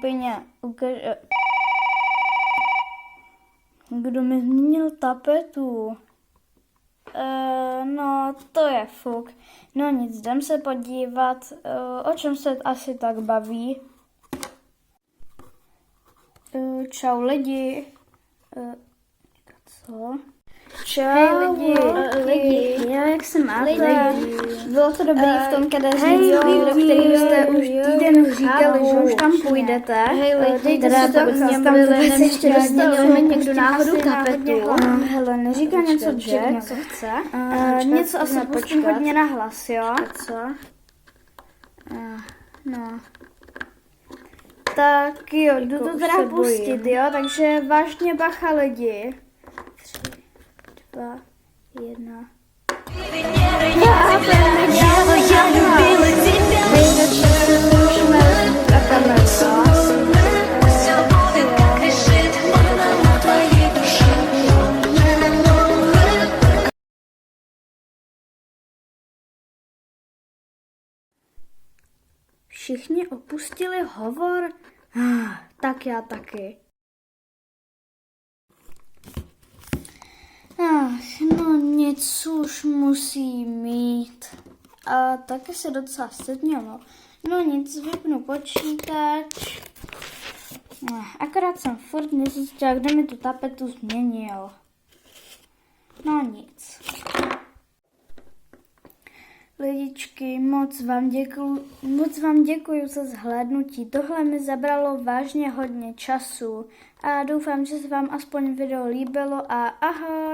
skupině Kdo mi změnil tapetu? No, to je fuk. No nic, jdem se podívat, o čem se asi tak baví. Čau lidi. Co? Čau lidi. Jak se máte? Bylo to dobrý v tom kadeřnici, do kterého jste už týden říkali, že už tam půjdete. Dejte si to, pokud tam vůbec ještě dostal někdo náhodou tapetu. Hele, neříká něco Jack, něco chce. Něco asi pustím hodně na hlas, jo? Co? No. Tak jo, jdu to teda pustit, jo? Takže vážně bacha lidi. 3, 2, 1. Všichni opustili hovor? Tak já taky. No nic už musí mít. A taky se docela stydnělo. No nic, vypnu počítač. Akorát jsem furt nezjistila, kde mi tu tapetu změnil. No nic. Lidičky, moc vám děkuju za zhlédnutí. Tohle mi zabralo vážně hodně času. A doufám, že se vám aspoň video líbilo a ahoj!